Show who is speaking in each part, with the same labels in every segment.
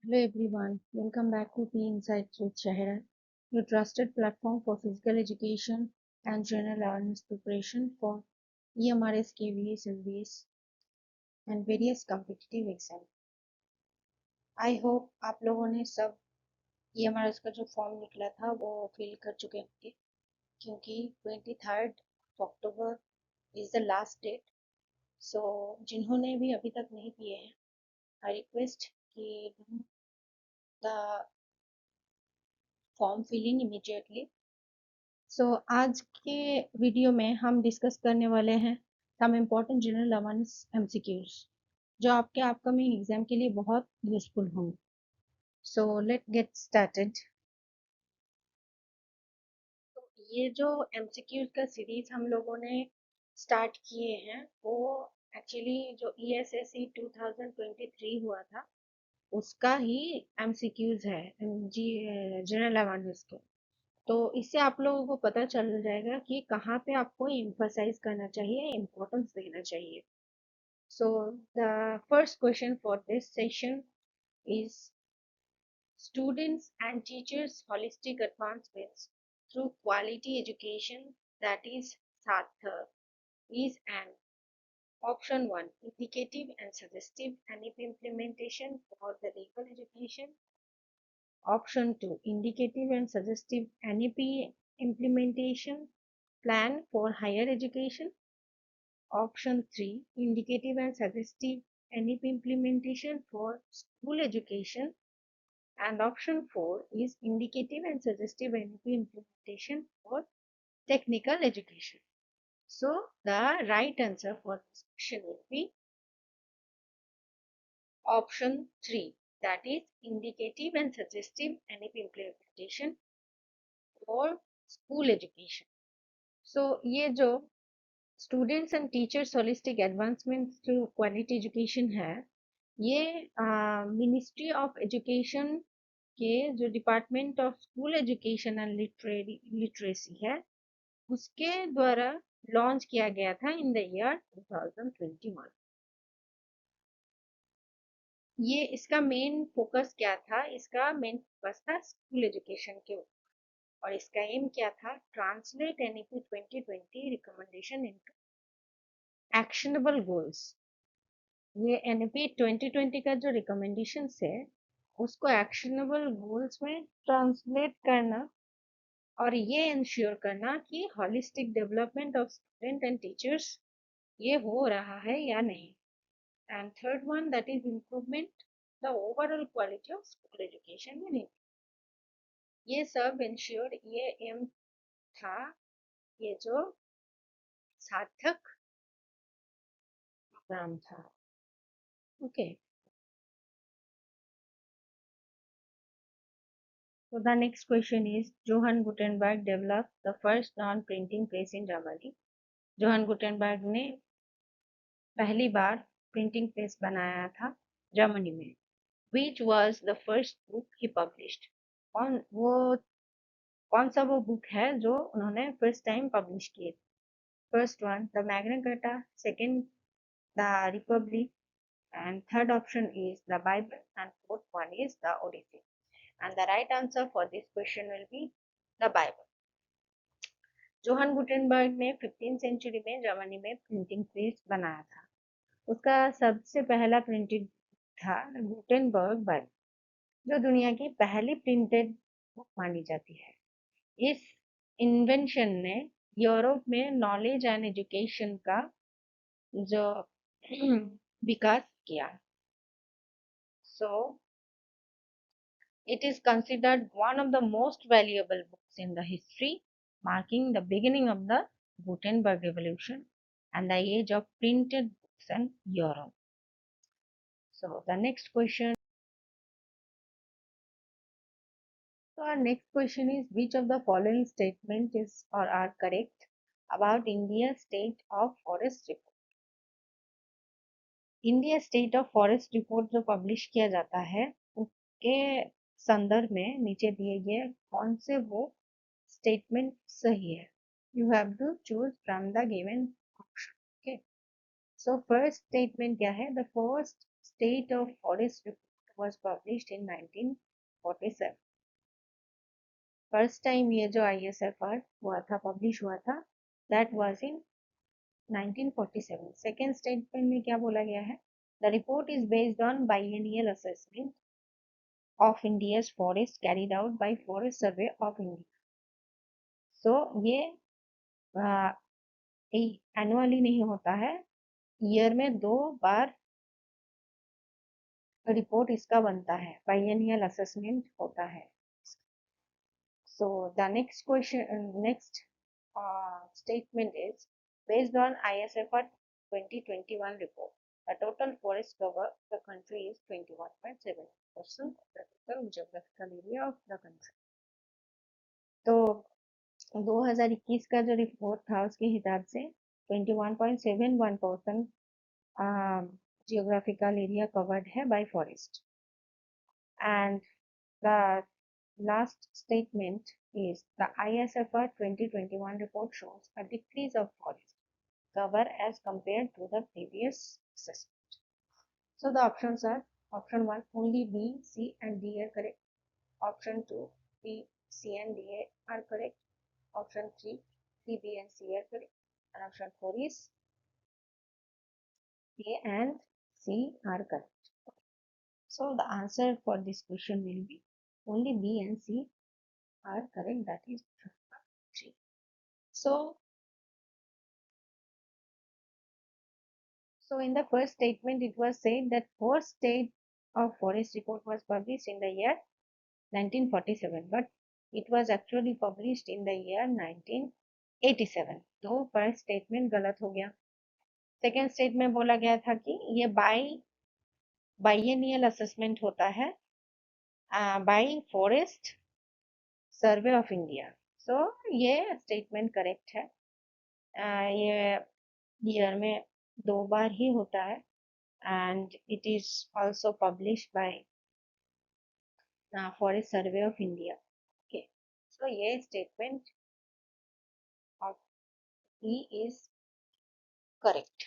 Speaker 1: Hello everyone, welcome back to P Insights with Shahira, your trusted platform for physical education and general awareness preparation for EMRS, KVS, MBS and various competitive exams. I hope आप लोगों ने सब EMRS का जो form निकला था वो fill कर चुके होंगे क्योंकि 23rd October is the last date. So जिन्होंने भी अभी तक नहीं किए हैं, आई रिक्वेस्ट कि the form filling immediately. So आज के वीडियो में हम डिस्कस करने वाले हैं some important general awareness MCQs जो आपके अपकमिंग एग्जाम के लिए बहुत यूजफुल होंगे. So let get started. तो ये जो एमसीक्यूज का सीरीज हम लोगों ने स्टार्ट किए हैं वो एक्चुअली जो ईएसएससी 2023 हुआ था उसका ही एमसीक्यूज है, जी जनरल अवेयरनेस के. तो इससे आप लोगों को पता चल जाएगा कि कहाँ पे आपको एम्फसाइज करना चाहिए, इम्पोर्टेंस देना चाहिए. So the first question for this session is students and teachers holistic advancements through quality education, that is SARTHAR, is an option 1 indicative and suggestive NEP implementation for the legal education. Option 2 indicative and suggestive NEP implementation plan for higher education. Option 3 indicative and suggestive NEP implementation for school education. And option 4 is indicative and suggestive NEP implementation for technical education. So the right answer for this question will be option 3, that is indicative and suggestive NEP implementation for school education. So ये जो students and teachers holistic advancement through quality education है, ये ministry of education के जो department of school education and literacy है उसके द्वारा launch किया गया था इन द ईयर 2021. ये इसका मेन फोकस क्या था? इसका मेन फोकस था स्कूल एजुकेशन के ऊपर और इसका एम क्या था? Translate NEP 2020 recommendation into actionable goals. ये एनईपी 2020 का जो रिकमेंडेशंस है उसको एक्शनेबल गोल्स में ट्रांसलेट करना और ये इंश्योर करना कि holistic development of student and teachers ये हो रहा है या नहीं. And third one that is improvement the overall quality of school education in India. ये सब इंश्योर ये एम था ये जो सार्थक प्रोग्राम था. Okay. So the next question is Johann Gutenberg developed the first non-printing press in Germany. Johan Gutenberg ने पहली बार प्रिंटिंग प्रेस बनाया था जर्मनी में. Which was the first book he published? कौन सा वो बुक है जो उन्होंने फर्स्ट टाइम पब्लिश किए? First one the Magna carta, second the Republic, and third option is the Bible, and fourth one is the Odyssey. And the right answer for this question will be the Bible. Johan Gutenberg ने 15th century में Germany में printing press बनाया था. उसका सबसे पहला printed था Gutenberg Bible जो दुनिया की पहली प्रिंटेड बुक मानी जाती है. इस इन्वेंशन ने यूरोप में नॉलेज एंड एजुकेशन का जो विकास किया. सो it is considered one of the most valuable books in the history, marking the beginning of the Gutenberg Revolution and the age of printed books in Europe. So the next question. So our next question is which of the following statement is or are correct about India's state of forest report? India state of forest report जो publish किया जाता है उसके संदर्भ में नीचे दिए गए कौन से वो स्टेटमेंट सही है? You have to choose from the given option. Okay. So first statement क्या है? The first state of forest report was published in 1947. First time ये जो ISFR हुआ था, पब्लिश हुआ था, that was in 1947. Second statement में क्या बोला गया है? The report is based on biennial assessment of India's forest carried out by Forest Survey of India. So ये एनुअली नहीं होता है, ईयर में 2 बार रिपोर्ट इसका बनता है, बाइएनियल असेसमेंट होता है. So the next question, next statement is based on ISFR 2021 report. The total forest cover of the country is 21.7% of the total geographical area of the country. तो 2021 का जो रिपोर्ट था उसके हिसाब से 21.71% geographical area covered है by forest. And the last statement is the ISFR 2021 report shows a decrease of forest cover as compared to the previous assessment. So the options are: option 1 only B, C and D are correct. Option 2 B, C and D are correct. Option 3 C, B and C are correct. And option 4 is A and C are correct. So the answer for this question will be only B and C are correct, that is 3. So in the first statement it was said that fourth state of forest report was published in the year 1947, but it was actually published in the year 1987. तो first statement गलत हो गया. Second statement बोला गया था कि ये बाइएनियल assessment होता है by Forest Survey of India. So ये स्टेटमेंट करेक्ट है. ये ईयर में 2 बार ही होता है and it is also published by Forest Survey of India. Okay, so ये statement of E is correct.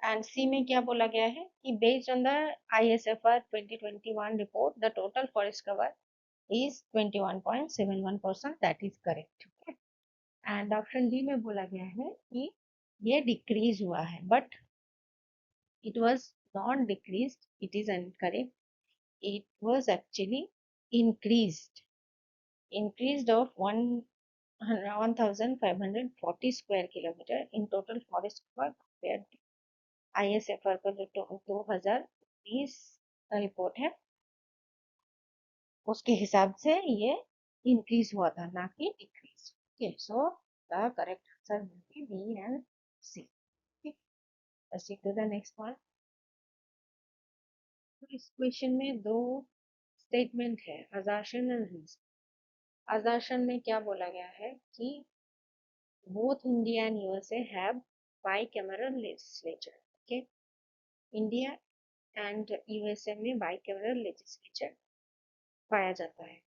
Speaker 1: And C में क्या बोला गया है कि based on the ISFR 2021 report, the total forest cover is 21.71%. That is correct. Okay. And option D में बोला गया है कि ये decrease हुआ है, but it was not decreased. It is incorrect. It was actually increased of 1540 square kilometer in total forest cover compared to ISFR का जो 2020 रिपोर्ट है उसके हिसाब से ये इंक्रीज हुआ था, ना कि decrease. Okay, so the correct answer will be B and C. Let's see to the next one. इस क्वेश्चन में 2 स्टेटमेंट है, assertion एंड रीजन. assertion में क्या बोला गया है कि both India and USA have bicameral legislature. Okay, India and USA में bicameral legislature पाया जाता है.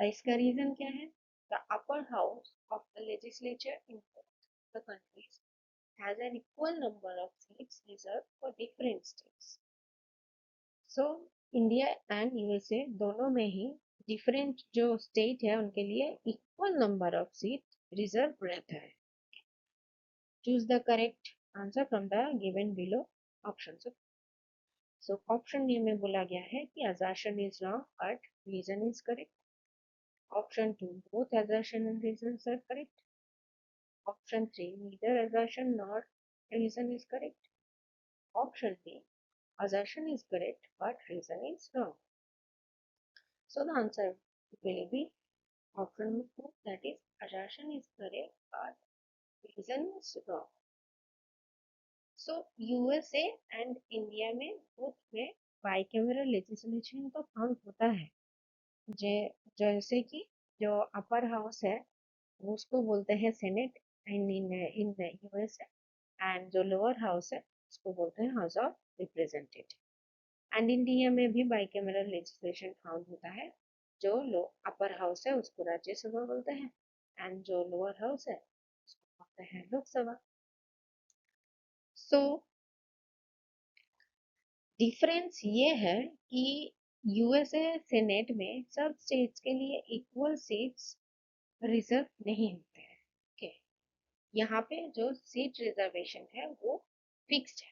Speaker 1: इसका रीजन क्या है? The upper house of the legislature in both the countries has an equal number of seats reserved for different states. So India and USA दोनों में ही different जो स्टेट है उनके लिए equal number of seat reserve रहता है. Choose the correct answer from the given below options. So option A में बोला गया है कि assertion is wrong but reason is correct. Option 2 both assertion and reasons are correct. Option 3 neither assertion nor reason is correct. Option B assertion is correct but reason is wrong. So the answer will be option 2, that is assertion is correct but reason is wrong. So USA and India में both में bicameral legislation तो count होता है. जैसे कि जो upper house है उसको बोलते हैं senate and in US, and जो लोअर हाउस है उसको बोलते हैं house of representative. And India में भी बाइकैमरल लेजिस्लेशन फाउंड होता है. जो अपर हाउस है उसको राज्यसभा बोलते हैं एंड जो लोअर हाउस है उसको बोलते हैं लोकसभा. सो डिफरेंस ये है कि यूएसए सेनेट में सब स्टेट्स के लिए इक्वल सीट्स रिजर्व नहीं होते हैं। ओके, यहाँ पे जो सीट रिजर्वेशन है वो फिक्स्ड है,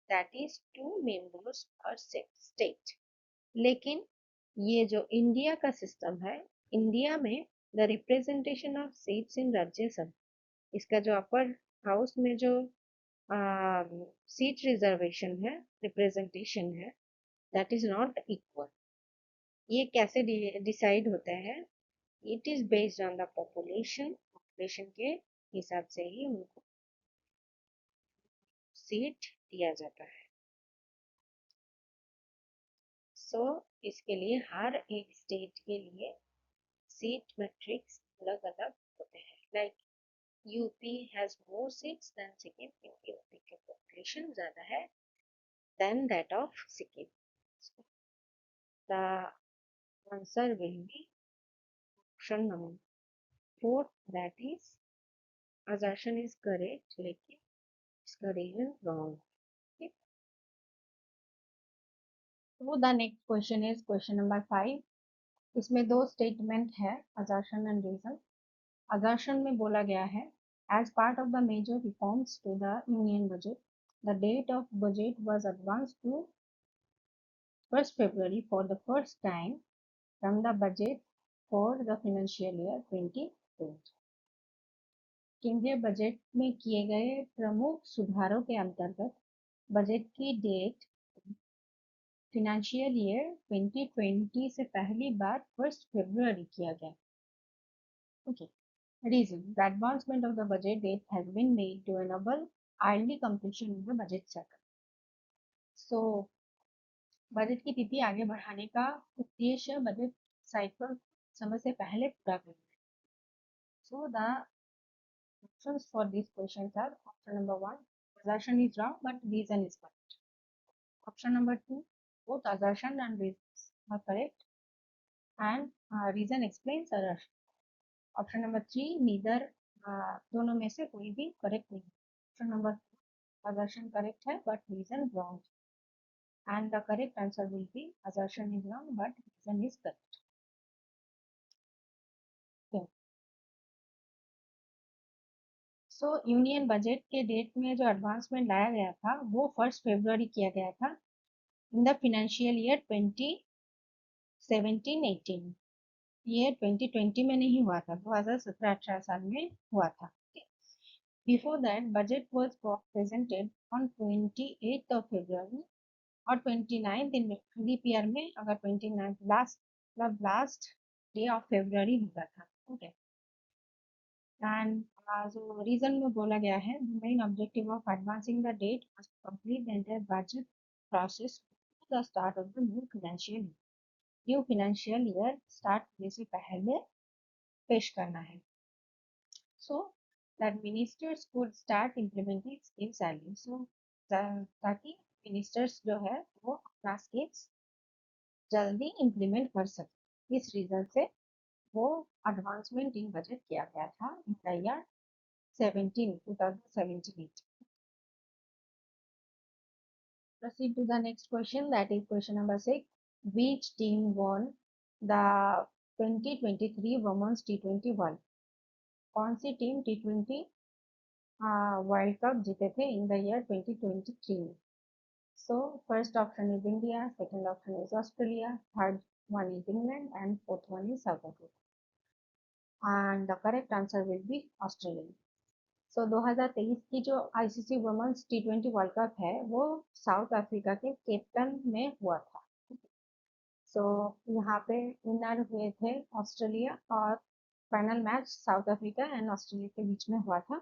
Speaker 1: दैट इज 2 मेंबर्स पर स्टेट। लेकिन ये जो इंडिया का सिस्टम है, इंडिया में the representation of seats in Rajya Sabha, इसका जो अपर हाउस में जो सीट रिजर्वेशन है, रिप्रेजेंटेशन है, दैट इज नॉट इक्वल। ये कैसे डिसाइड होता है? It is based on the population के हिसाब से ही उनको सीट दिया जाता है। सो इसके लिए हर एक स्टेट के लिए सीट मैट्रिक्स अलग अलग होते हैं। Like UP has more seats than Sikkim, क्योंकि यूपी की पॉपुलेशन ज्यादा है than that of Sikkim. The answer will be option number 4, that is assertion is correct, लेकिन इसका रीजन रॉन्ग। तो the next question is question number 5। इसमें दो स्टेटमेंट है, assertion एंड रीजन। assertion में बोला गया है, as part of the major reforms to the union budget, the date of budget was advanced to 1st February for the first time from the budget for the financial year 2020। केंद्रीय budget में किए गए प्रमुख सुधारों के अंतर्गत budget की date financial year 2020 से पहली बार 1st February किया गया। Okay. Reason: the advancement of the budget date has been made to enable early completion of the budget cycle. So, budget की तिथि आगे बढ़ाने का उद्देश्य बजट साइकिल समय से पहले पूरा करना है। So, the options for these questions are: option number 1, assertion is wrong but reason is correct. Option number 2, both assertion and reasons are correct, and reason explains assertion. Option number 3, neither, दोनों में से कोई भी correct नहीं। Option number 4, assertion correct है but reason wrong, and the correct answer will be assertion is wrong but reason is correct। So union budget के date में जो एडवांसमेंट लाया गया था वो 1st February किया गया था इन द फाइनेंशियल ईयर 2017-18। ये 2020 में नहीं हुआ था, 2017-18 साल में हुआ था। Before that, budget was presented on 28th of February और 29th in लीप ईयर में, अगर 29th last day of February होता था। ओके, एंड जो रीजन में बोला गया है, the main objective of advancing the date was to complete the entire budget process to the start of the new financial year। New financial year start होने से पहले पेश करना है। So that ministers could start implementing schemes early। So ताकि ministers जो है वो अपना स्कीम्स जल्दी इम्प्लीमेंट कर सके, इस रीजन से वो एडवांसमेंट इन बजट किया गया था in the year 2017-18। Proceed to the next question, that is question number 6। Which team won the 2023 Women's T20 World? कौन सी टीम T20 वर्ल्ड कप जीते थे इन द ईयर 2023 में? So first option is India, second option is Australia, third one is England, and fourth one is South Africa. And the correct answer will be Australia। So 2023 की जो ICC women's T20 world cup है वो south Africa के केपटन में हुआ था। So यहाँ पे विनर हुए थे ऑस्ट्रेलिया और final match south Africa and Australia के बीच में हुआ था।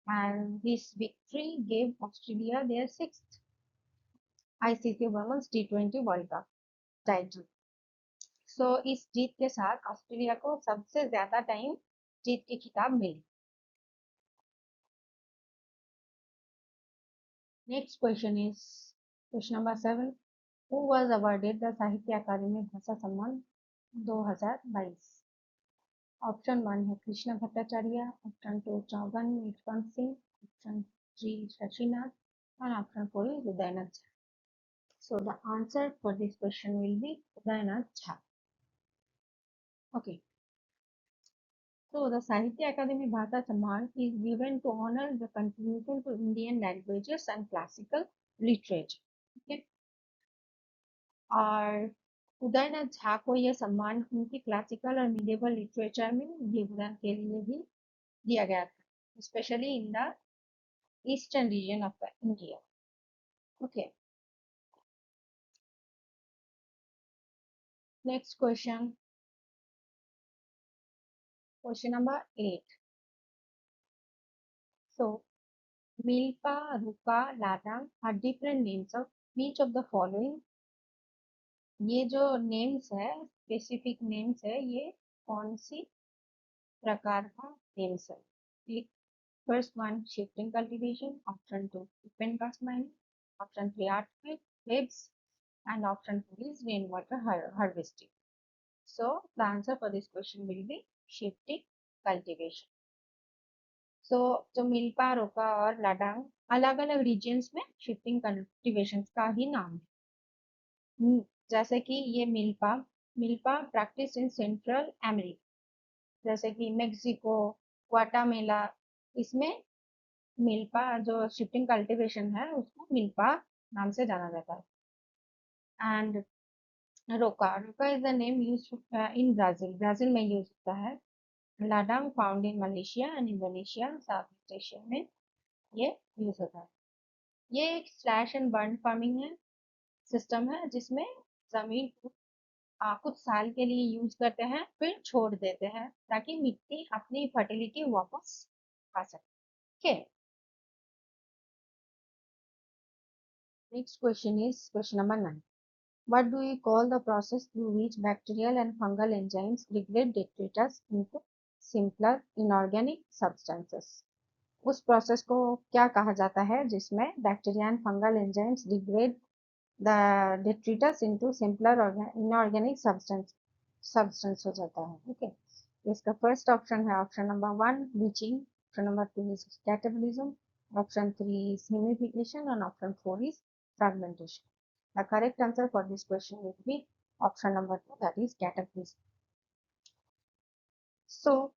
Speaker 1: And this victory gave Australia their 6th ICC women's T20 world cup title. So इस जीत के साथ ऑस्ट्रेलिया को सबसे ज्यादा टाइम जीत की खिताब मिली। Next question is question number 7। Who was awarded the Sahitya Akademi Bhasha Samman 2022? Option 1 है कृष्ण भट्टाचार्य, ऑप्शन 2 चौगन सिंह, ऑप्शन 3 शशिनाथ, और option 4 is Udaynath. So the answer for this question will be Udayanath Jha. Okay. So the Sahitya Akademi Bharata Samman is given to honor the contribution to Indian languages and classical literature. Okay. और उदयनाथ झा को यह सम्मान उनकी classical और medieval literature में योगदान के लिए भी दिया गया था, specially in the eastern region of India. Okay, next question, question number 8. So Milpa, Ruka, Ladang are different names of each of the following. ये जो नेम्स है, स्पेसिफिक नेम्स है, ये कौन सी प्रकार का नेम्स है? First one, shifting cultivation. Option 2, open cast mining. Option 3, earthquake, waves. And option 4 is rainwater harvesting. So the answer for this question will be shifting cultivation. So जो milpa, रोका और लाडांग अलग अलग रीजन्स में शिफ्टिंग कल्टिवेशन का ही नाम है. जैसे कि ये milpa, milpa practice in central America, जैसे कि मेक्सिको, ग्वाटामेला, इसमें मिल्पा जो शिफ्टिंग कल्टीवेशन है उसको मिल्पा नाम से जाना जाता है. And roca, roca is the name use in Brazil, Brazil में यूज होता है. Ladang found in Malaysia and Indonesia, south east Asia में ये यूज होता है. ये एक स्लैश एंड बर्न फार्मिंग है, सिस्टम है जिसमें जमीन को कुछ साल के लिए यूज करते हैं फिर छोड़ देते हैं ताकि मिट्टी अपनी फर्टिलिटी वापस पा सके. Next question is question number 9. What do we call the process through which bacterial and fungal enzymes degrade detritus into simpler inorganic substances? उस प्रोसेस को क्या कहा जाता है जिसमें bacteria and fungal enzymes degrade the detritus into simpler inorganic substance हो जाता है. ओके, इसका फर्स्ट ऑप्शन है option number 1 bleaching, option number 2 is catabolism, option 3 is humidification and option 4 is fragmentation. The correct answer for this question will be option number 2, that is catabolism. So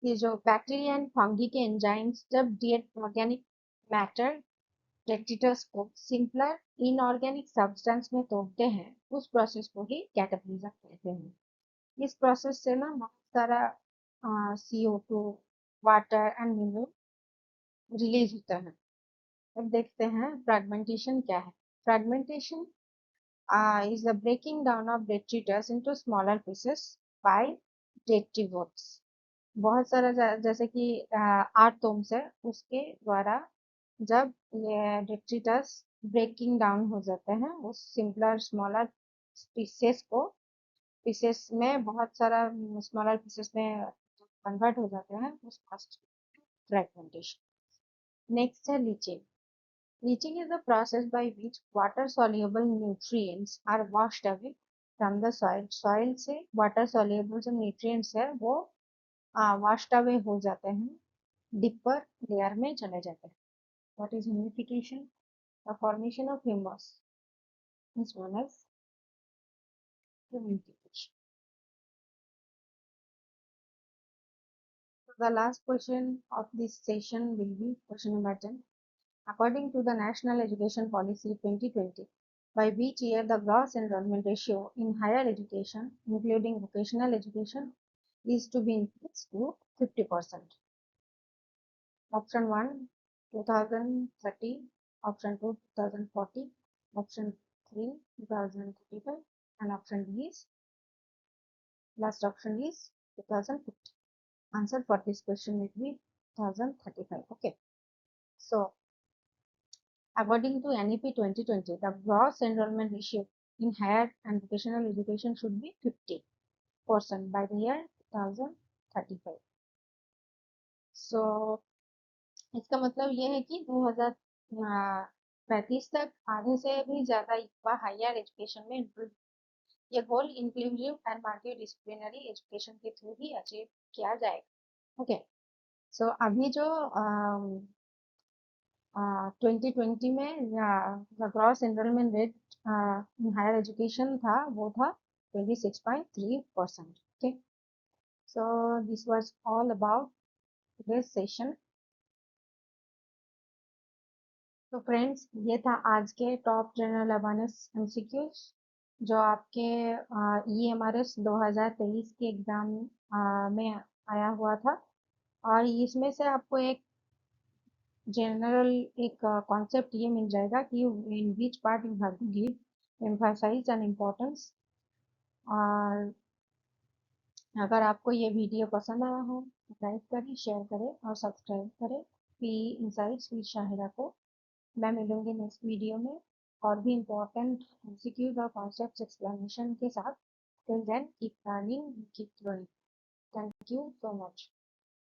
Speaker 1: ये जो bacteria and fungi के enzymes जब dead organic matter detritus को simpler inorganic substance में तोड़ते हैं, उस process को ही कैटाबोलिज्म कहते हैं. इस प्रोसेस से ना बहुत सारा CO2, water and mineral release होता है. अब देखते हैं फ्रैगमेंटेशन क्या है. Fragmentation is the breaking down of detritus into smaller pieces by detrivotes. बहुत सारा जैसे कि आर्टोम्स है, उसके द्वारा जब ये detritus ब्रेकिंग डाउन हो जाते हैं उस सिंपलर स्मॉलर पीसेस में बहुत सारा स्मॉलर पीसेस में कन्वर्ट हो जाते हैं, उस फ्रैगमेंटेशन. नेक्स्ट है leaching. Leaching is the process by which water-soluble nutrients are washed away from the soil. Soil से water-soluble जो nutrients है वो washed away हो जाते हैं, deeper layer में चले जाते हैं. What is humidification? The formation of humus is known as humidification. So the last question of this session will be question number 10. According to the National Education Policy 2020, by which year the gross enrollment ratio in higher education, including vocational education, is to be increased to 50%. Option 1, 2030, option 2, 2040, option 3, 2035, and option D is, last option is 2050. Answer for this question will be 2035. Okay. So, according to NEP 2020, the gross enrollment ratio in higher and vocational education should be 50% by the year 2035. So, इसका मतलब ये है कि 2035 तक आधे से भी ज़्यादा युवा हायर एजुकेशन में इंक्लूड, ये goal inclusive and multidisciplinary education के थ्रू ही अचीव किया जाएगा. ओके, सो अभी जो 2020 में gross enrolment rate in higher education था, वो था 26.3%. Okay, so this was all about this session. तो फ्रेंड्स, ये था आज के टॉप जनरल अवेयरनेस एमसीक्यूज जो आपके EMRS 2023 के एग्जाम में आया हुआ था. और इसमें से आपको एक जनरल एक कॉन्सेप्ट ये मिल जाएगा कि in which part you have to give emphasize and importance. और अगर आपको ये वीडियो पसंद आया हो तो लाइक करें, शेयर करें और सब्सक्राइब करें पी इनसाइट्स विद शाहिरा को. मैं मिलूंगी नेक्स्ट वीडियो में और भी इम्पोर्टेंट एमसीक्यूज और कॉन्सेप्ट्स एक्सप्लेनेशन के साथ. Till then keep learning, keep growing. Thank you so much.